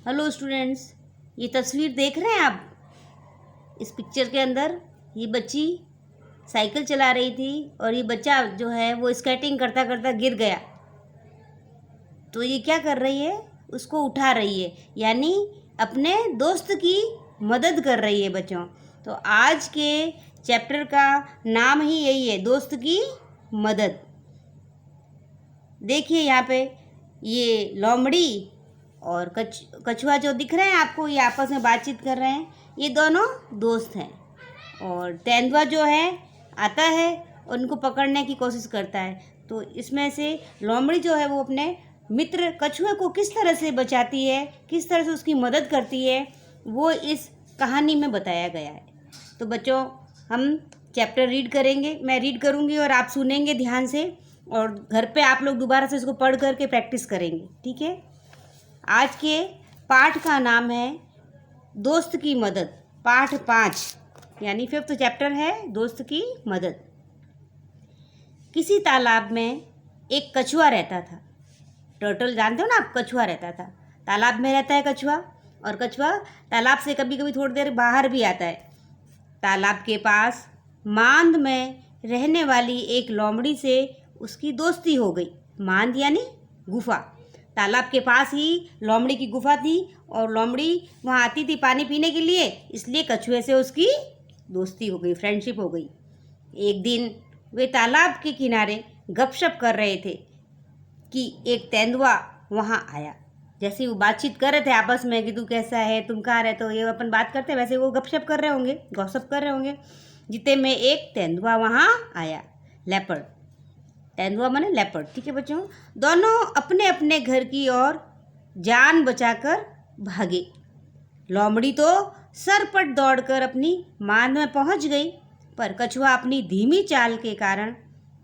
Hello students, ये तस्वीर देख रहे हैं आप। इस पिक्चर के अंदर ये बच्ची साइकिल चला रही थी और ये बच्चा जो है वो स्केटिंग करता करता गिर गया। तो ये क्या कर रही है, उसको उठा रही है, यानी अपने दोस्त की मदद कर रही है बच्चों। तो आज के चैप्टर का नाम ही यही है, दोस्त की मदद। देखिए यहाँ पे ये लोमड़ी और कछुआ जो दिख रहे हैं आपको, ये आपस में बातचीत कर रहे हैं। ये दोनों दोस्त हैं। और तेंदुआ जो है आता है और उनको पकड़ने की कोशिश करता है। तो इसमें से लोमड़ी जो है वो अपने मित्र कछुए को किस तरह से बचाती है, किस तरह से उसकी मदद करती है, वो इस कहानी में बताया गया है। तो बच्चों, हम चैप्टर रीड करेंगे, मैं रीड करूँगी और आप सुनेंगे ध्यान से, और घर पे आप लोग दोबारा से इसको पढ़ करके प्रैक्टिस करेंगे, ठीक है। आज के पाठ का नाम है दोस्त की मदद। पाठ 5 यानी 5th चैप्टर है दोस्त की मदद। किसी तालाब में एक कछुआ रहता था। टर्टल जानते हो ना आप, कछुआ रहता था। तालाब में रहता है कछुआ, और कछुआ तालाब से कभी कभी थोड़ी देर बाहर भी आता है। तालाब के पास मांद में रहने वाली एक लोमड़ी से उसकी दोस्ती हो गई। मांद यानी गुफा। तालाब के पास ही लोमड़ी की गुफा थी और लोमड़ी वहाँ आती थी पानी पीने के लिए, इसलिए कछुए से उसकी दोस्ती हो गई, फ्रेंडशिप हो गई। एक दिन वे तालाब के किनारे गपशप कर रहे थे कि एक तेंदुआ वहाँ आया। जैसे वो बातचीत कर रहे थे आपस में कि तू कैसा है, तुम कहाँ रहते हो, ये अपन बात करते, वैसे वो गपशप कर रहे होंगे, गॉसिप कर रहे होंगे। जितने में एक तेंदुआ वहाँ आया। लेपर्ड, तेंदुआ माने लेपर्ड, ठीक है बच्चों। दोनों अपने अपने घर की ओर जान बचाकर भागे। लोमड़ी तो सरपट दौड़कर अपनी मांद में पहुंच गई, पर कछुआ अपनी धीमी चाल के कारण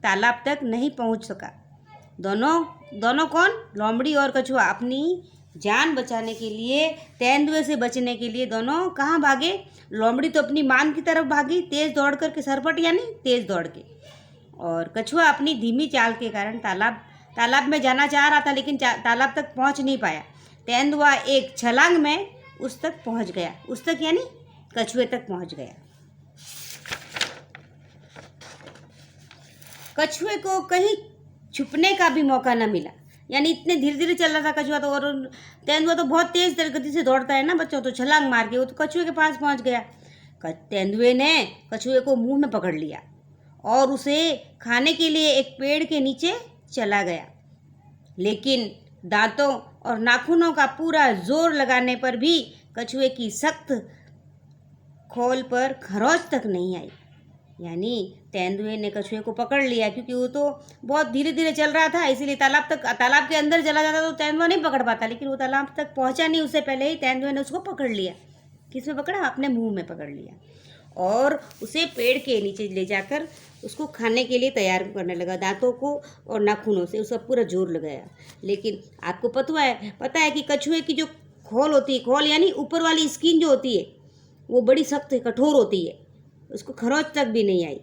तालाब तक नहीं पहुंच सका। दोनों कौन, लोमड़ी और कछुआ, अपनी जान बचाने के लिए, तेंदुए से बचने के लिए दोनों कहाँ भागे। लोमड़ी तो अपनी मांद की तरफ भागी तेज दौड़ करके, सरपट यानी तेज दौड़ के, और कछुआ अपनी धीमी चाल के कारण तालाब में जाना चाह रहा था, लेकिन तालाब तक पहुंच नहीं पाया। तेंदुआ एक छलांग में उस तक पहुंच गया। उस तक यानी कछुए तक पहुंच गया। कछुए को कहीं छुपने का भी मौका न मिला, यानी इतने धीरे धीरे चल रहा था कछुआ तो, और तेंदुआ तो बहुत तेज गति से दौड़ता है ना बच्चों, तो छलांग मार के वो तो कछुए के पास पहुंच गया। तेंदुए ने कछुए को मुंह में पकड़ लिया और उसे खाने के लिए एक पेड़ के नीचे चला गया। लेकिन दांतों और नाखूनों का पूरा जोर लगाने पर भी कछुए की सख्त खोल पर खरोंच तक नहीं आई। यानी तेंदुए ने कछुए को पकड़ लिया, क्योंकि वो तो बहुत धीरे धीरे चल रहा था, इसीलिए तालाब के अंदर चला जाता तो तेंदुआ नहीं पकड़ पाता, लेकिन वो तालाब तक पहुंचा नहीं, उससे पहले ही तेंदुए ने उसको पकड़ लिया। किस में पकड़ा, अपने मुंह में पकड़ लिया, और उसे पेड़ के नीचे ले जाकर उसको खाने के लिए तैयार करने लगा। दांतों को और नाखूनों से उसका पूरा जोर लगाया। लेकिन आपको पता है कि कछुए की जो खोल होती है, खोल यानी ऊपर वाली स्किन जो होती है, वो बड़ी सख्त कठोर होती है, उसको खरोंच तक भी नहीं आई।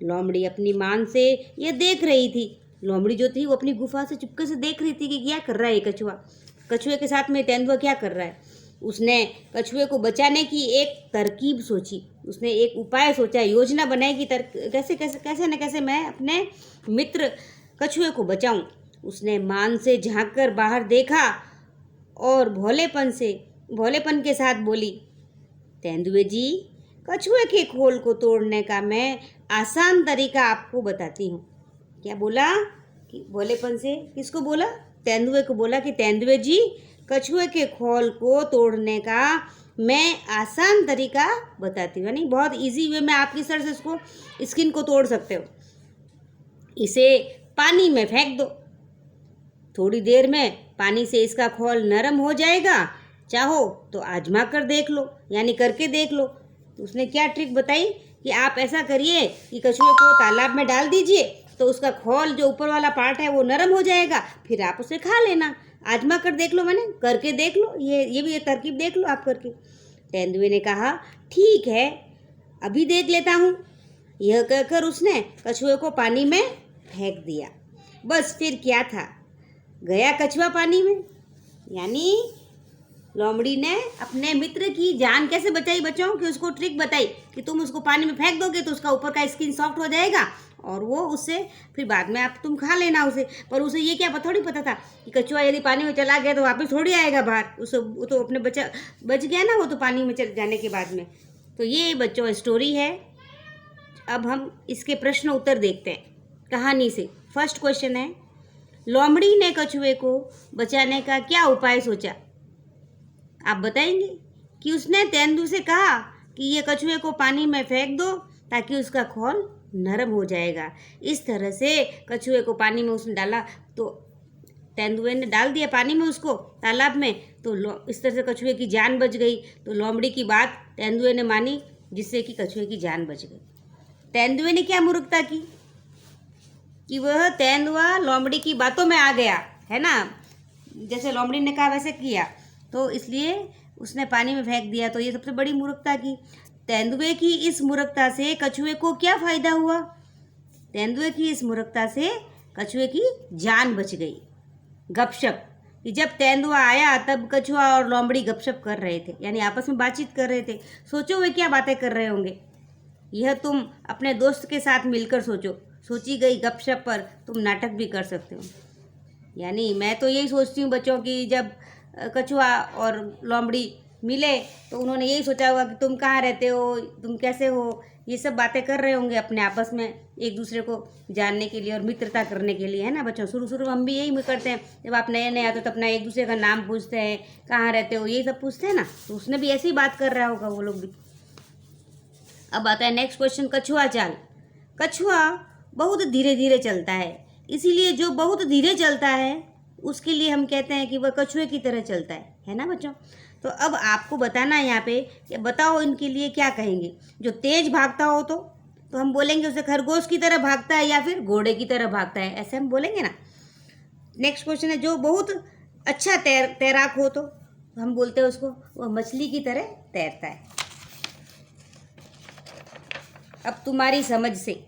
लोमड़ी अपनी मान से ये देख रही थी। लोमड़ी जो थी वो अपनी गुफा से चुपके से देख रही थी कि क्या कर रहा है कछुआ, कछुए के साथ में तेंदुआ क्या कर रहा है। उसने कछुए को बचाने की एक तरकीब सोची, उसने एक उपाय सोचा, योजना बनाई कि कैसे न कैसे मैं अपने मित्र कछुए को बचाऊं। उसने मान से झांक कर बाहर देखा और भोलेपन के साथ बोली, तेंदुए जी, कछुए के खोल को तोड़ने का मैं आसान तरीका आपको बताती हूँ। क्या बोला कि भोलेपन से, किसको बोला, तेंदुए को बोला कि तेंदुए जी, कछुए के खोल को तोड़ने का मैं आसान तरीका बताती हूँ, यानी बहुत इजी वे में आप किस तरह से उसको स्किन को तोड़ सकते हो। इसे पानी में फेंक दो, थोड़ी देर में पानी से इसका खोल नरम हो जाएगा, चाहो तो आजमा कर देख लो, यानी करके देख लो। तो उसने क्या ट्रिक बताई कि आप ऐसा करिए कि कछुए को तालाब में डाल दीजिए, तो उसका खोल जो ऊपर वाला पार्ट है वो नरम हो जाएगा, फिर आप उसे खा लेना। आजमा कर देख लो, मैंने करके देख लो, ये भी ये तरकीब देख लो आप करके। तेंदुए ने कहा, ठीक है, अभी देख लेता हूँ। यह कहकर उसने कछुए को पानी में फेंक दिया। बस फिर क्या था, गया कछुआ पानी में, यानी लोमड़ी ने अपने मित्र की जान कैसे बचाई बच्चों, कि उसको ट्रिक बताई कि तुम उसको पानी में फेंक दोगे तो उसका ऊपर का स्किन सॉफ्ट हो जाएगा और वो उससे फिर बाद में आप तुम खा लेना उसे। पर उसे ये क्या थोड़ी पता था कि कछुआ यदि पानी में चला गया तो वापस थोड़ी आएगा बाहर, उसे वो तो अपने बच गया ना, वो तो पानी में चले जाने के बाद में। तो ये बच्चों स्टोरी है। अब हम इसके प्रश्न उत्तर देखते हैं कहानी से। फर्स्ट क्वेश्चन है, लोमड़ी ने कछुए को बचाने का क्या उपाय सोचा? आप बताएंगे कि उसने तेंदुए से कहा कि ये कछुए को पानी में फेंक दो ताकि उसका खोल नरम हो जाएगा। इस तरह से कछुए को पानी में उसने डाला, तो तेंदुए ने डाल दिया पानी में उसको तालाब में, तो इस तरह से कछुए की जान बच गई। तो लोमड़ी की बात तेंदुए ने मानी, जिससे कि कछुए की जान बच गई। तेंदुए ने क्या मूर्खता की कि वह तेंदुआ लोमड़ी की बातों में आ गया, है ना, जैसे लोमड़ी ने कहा वैसे किया, तो इसलिए उसने पानी में फेंक दिया। तो ये सबसे बड़ी मूर्खता की। तेंदुए की इस मूर्खता से कछुए को क्या फायदा हुआ? तेंदुए की इस मूर्खता से कछुए की जान बच गई। गपशप, कि जब तेंदुआ आया तब कछुआ और लोमड़ी गपशप कर रहे थे, यानी आपस में बातचीत कर रहे थे। सोचो वे क्या बातें कर रहे होंगे, यह तुम अपने दोस्त के साथ मिलकर सोचो। सोची गई गपशप पर तुम नाटक भी कर सकते हो। यानी मैं तो यही सोचती हूँ बच्चों की, जब कछुआ और लोमड़ी मिले तो उन्होंने यही सोचा होगा कि तुम कहाँ रहते हो, तुम कैसे हो, ये सब बातें कर रहे होंगे अपने आपस में, एक दूसरे को जानने के लिए और मित्रता करने के लिए, है ना बच्चों। शुरू शुरू में हम भी यही करते हैं, जब आप नए नए आते हो तो अपना एक दूसरे का नाम पूछते हैं, कहाँ रहते हो, यही सब पूछते हैं ना। तो उसने भी ऐसी ही बात कर रहा होगा वो लोग भी। अब आता है नेक्स्ट क्वेश्चन, कछुआ चाल। कछुआ बहुत धीरे धीरे चलता है, इसीलिए जो बहुत धीरे चलता है उसके लिए हम कहते हैं कि वह कछुए की तरह चलता है ना बच्चों। तो अब आपको बताना है यहाँ पे कि बताओ इनके लिए क्या कहेंगे। जो तेज भागता हो तो हम बोलेंगे उसे खरगोश की तरह भागता है या फिर घोड़े की तरह भागता है, ऐसे हम बोलेंगे ना। नेक्स्ट क्वेश्चन है, जो बहुत अच्छा तैराक हो तो हम बोलते हैं उसको वह मछली की तरह तैरता है। अब तुम्हारी समझ से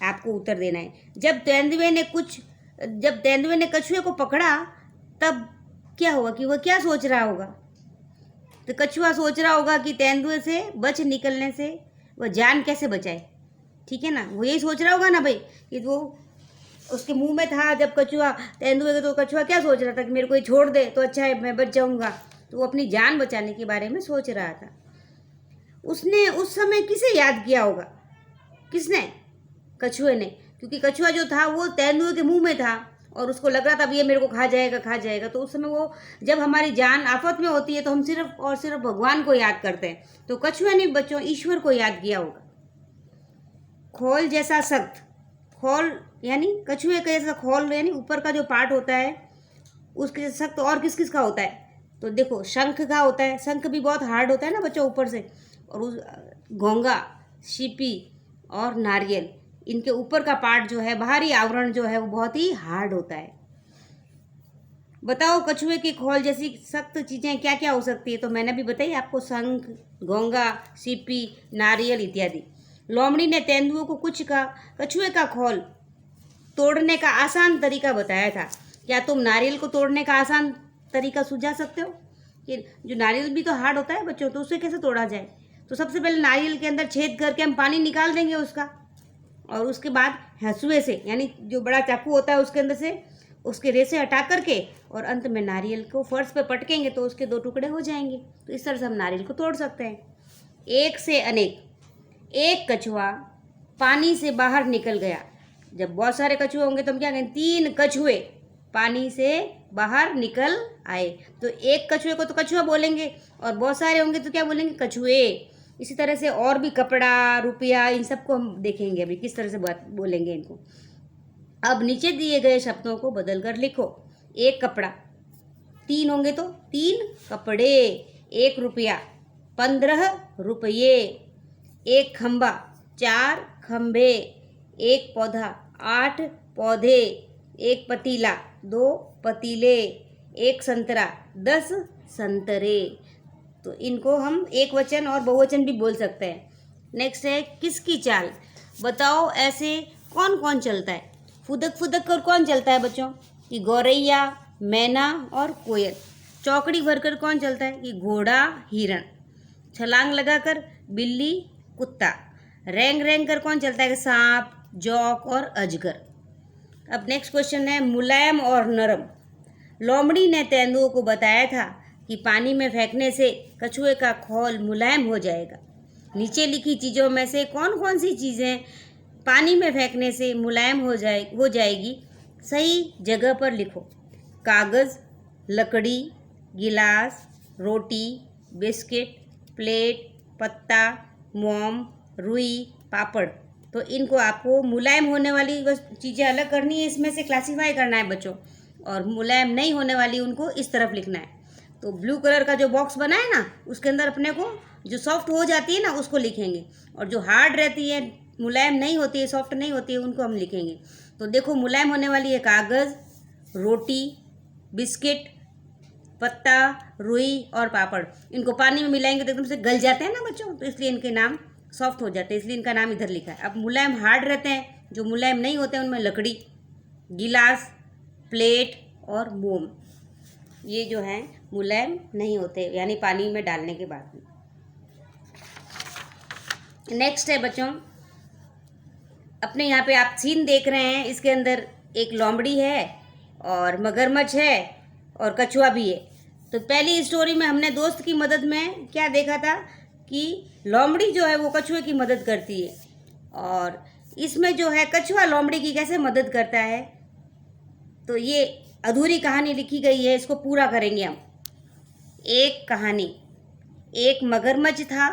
आपको उत्तर देना है। जब तेंदुए ने कछुए को पकड़ा तब क्या हुआ, कि वह क्या सोच रहा होगा? तो कछुआ सोच रहा होगा कि तेंदुए से बच निकलने से वह जान कैसे बचाए, ठीक है ना। वो यही सोच रहा होगा ना भाई, कि वो उसके मुंह में था जब कछुआ तेंदुए के, तो कछुआ क्या सोच रहा था कि मेरे को ये छोड़ दे तो अच्छा है, मैं बच जाऊंगा। तो वो अपनी जान बचाने के बारे में सोच रहा था। उसने उस समय किसे याद किया होगा? किसने? कछुए ने, क्योंकि कछुआ जो था वो तेंदुए के मुंह में था और उसको लग रहा था अब ये मेरे को खा जाएगा। तो उस समय वो, जब हमारी जान आफत में होती है तो हम सिर्फ और सिर्फ भगवान को याद करते हैं। तो कछुए ने बच्चों ईश्वर को याद किया होगा। खोल जैसा सख्त, खोल यानी कछुए का जैसा खोल, यानी ऊपर का जो पार्ट होता है उसके जैसा सख्त। और किस किस का होता है? तो देखो शंख का होता है, शंख भी बहुत हार्ड होता है ना बच्चों ऊपर से। और उस घोंगा, सीपी और नारियल, इनके ऊपर का पार्ट जो है, बाहरी आवरण जो है, वो बहुत ही हार्ड होता है। बताओ कछुए के खोल जैसी सख्त चीजें क्या क्या हो सकती है? तो मैंने भी बताई आपको, शंख, घोंगा, सीपी, नारियल इत्यादि। लोमड़ी ने तेंदुए को कछुए का खोल तोड़ने का आसान तरीका बताया था। क्या तुम नारियल को तोड़ने का आसान तरीका सुझा सकते हो? कि जो नारियल भी तो हार्ड होता है बच्चों, तो उसे कैसे तोड़ा जाए? तो सबसे पहले नारियल के अंदर छेद करके हम पानी निकाल देंगे उसका, और उसके बाद हंसुए से, यानी जो बड़ा चाकू होता है उसके अंदर से उसके रेसे हटा करके और अंत में नारियल को फर्श पे पटकेंगे तो उसके 2 टुकड़े हो जाएंगे। तो इस तरह से हम नारियल को तोड़ सकते हैं। एक से अनेक, एक कछुआ पानी से बाहर निकल गया। जब बहुत सारे कछुए होंगे तो हम क्या कहेंगे? 3 कछुए पानी से बाहर निकल आए। तो एक कछुए को तो कछुआ बोलेंगे और बहुत सारे होंगे तो क्या बोलेंगे? कछुए। इसी तरह से और भी कपड़ा, रुपया, इन सबको हम देखेंगे अभी किस तरह से बात बोलेंगे इनको। अब नीचे दिए गए शब्दों को बदल कर लिखो। 1 कपड़ा, 3 होंगे तो 3 कपड़े। 1 रुपया, 15 रुपये। 1 खंबा, 4 खंबे। 1 पौधा, 8 पौधे। 1 पतीला, 2 पतीले। 1 संतरा, 10 संतरे। तो इनको हम एक वचन और बहुवचन भी बोल सकते हैं। नेक्स्ट है किसकी चाल। बताओ ऐसे कौन कौन चलता है? फुदक फुदक कर कौन चलता है बच्चों? कि गौरैया, मैना और कोयल। चौकड़ी भरकर कौन चलता है? कि घोड़ा हिरण। छलांग लगाकर बिल्ली कुत्ता। रेंग रेंग कर कौन चलता है? कि सांप जौक और अजगर। अब नेक्स्ट क्वेश्चन है मुलायम और नरम। लोमड़ी ने तेंदुओं को बताया था कि पानी में फेंकने से कछुए का खोल मुलायम हो जाएगा। नीचे लिखी चीज़ों में से कौन कौन सी चीज़ें पानी में फेंकने से मुलायम हो जाएगी? सही जगह पर लिखो। कागज़, लकड़ी, गिलास, रोटी, बिस्किट, प्लेट, पत्ता, मोम, रुई, पापड़। तो इनको आपको मुलायम होने वाली चीज़ें अलग करनी है, इसमें से क्लासीफाई करना है बच्चों, और मुलायम नहीं होने वाली उनको इस तरफ लिखना है। तो ब्लू कलर का जो बॉक्स बना है ना, उसके अंदर अपने को जो सॉफ्ट हो जाती है ना उसको लिखेंगे, और जो हार्ड रहती है, मुलायम नहीं होती है, सॉफ्ट नहीं होती है, उनको हम लिखेंगे। तो देखो मुलायम होने वाली है कागज़, रोटी, बिस्किट, पत्ता, रुई और पापड़। इनको पानी में मिलाएंगे तो एकदम से गल जाते हैं ना बच्चों, तो इसलिए इनके नाम सॉफ्ट हो जाते हैं, इसलिए इनका नाम इधर लिखा है। अब मुलायम हार्ड रहते हैं, जो मुलायम नहीं होते हैं उनमें लकड़ी, गिलास, प्लेट और मोम, ये जो हैं मुलायम नहीं होते, यानी पानी में डालने के बाद में। नेक्स्ट है बच्चों, अपने यहाँ पे आप सीन देख रहे हैं, इसके अंदर एक लोमड़ी है और मगरमच्छ है और कछुआ भी है। तो पहली स्टोरी में हमने दोस्त की मदद में क्या देखा था कि लोमड़ी जो है वो कछुए की मदद करती है, और इसमें जो है कछुआ लोमड़ी की कैसे मदद करता है, तो ये अधूरी कहानी लिखी गई है, इसको पूरा करेंगे हम। एक कहानी। एक मगरमच्छ था।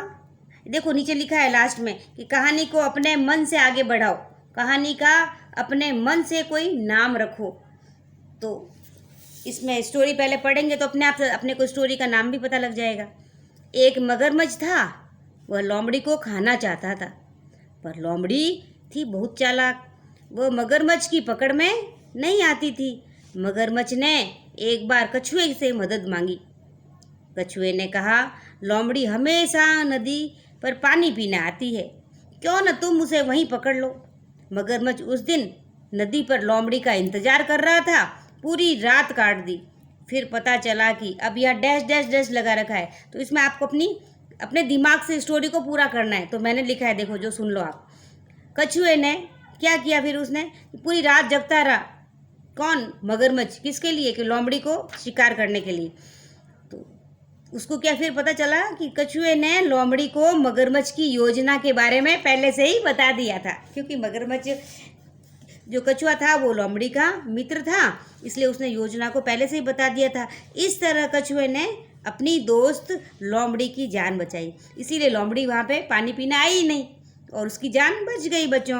देखो नीचे लिखा है लास्ट में कि कहानी को अपने मन से आगे बढ़ाओ, कहानी का अपने मन से कोई नाम रखो। तो इसमें स्टोरी पहले पढ़ेंगे तो अपने आप से अपने को स्टोरी का नाम भी पता लग जाएगा। एक मगरमच्छ था, वह लोमड़ी को खाना चाहता था, पर लोमड़ी थी बहुत चालाक, वह मगरमच्छ की पकड़ में नहीं आती थी। मगरमच्छ ने एक बार कछुए से मदद मांगी। कछुए ने कहा, लोमड़ी हमेशा नदी पर पानी पीने आती है, क्यों न तुम उसे वहीं पकड़ लो। मगरमच्छ उस दिन नदी पर लोमड़ी का इंतजार कर रहा था, पूरी रात काट दी। फिर पता चला कि अब यह डैश डैश डैश लगा रखा है, तो इसमें आपको अपने दिमाग से स्टोरी को पूरा करना है। तो मैंने लिखा है, देखो जो सुन लो आप। कछुए ने क्या किया, फिर उसने पूरी रात जगता रहा। कौन? मगरमच्छ। किसके लिए? कि लोमड़ी को शिकार करने के लिए। तो उसको क्या फिर पता चला कि कछुए ने लोमड़ी को मगरमच्छ की योजना के बारे में पहले से ही बता दिया था, क्योंकि मगरमच्छ जो कछुआ था वो लोमड़ी का मित्र था, इसलिए उसने योजना को पहले से ही बता दिया था। इस तरह कछुए ने अपनी दोस्त लोमड़ी की जान बचाई, इसीलिए लोमड़ी वहाँ पे पानी पीने आई ही नहीं और उसकी जान बच गई बच्चों।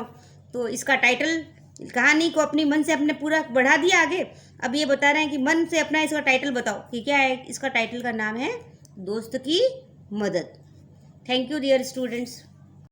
तो इसका टाइटल, कहानी को अपनी मन से अपने पूरा बढ़ा दिया आगे। अब ये बता रहे हैं कि मन से अपना इसका टाइटल बताओ कि क्या है। इसका टाइटल का नाम है दोस्त की मदद। Thank you dear students.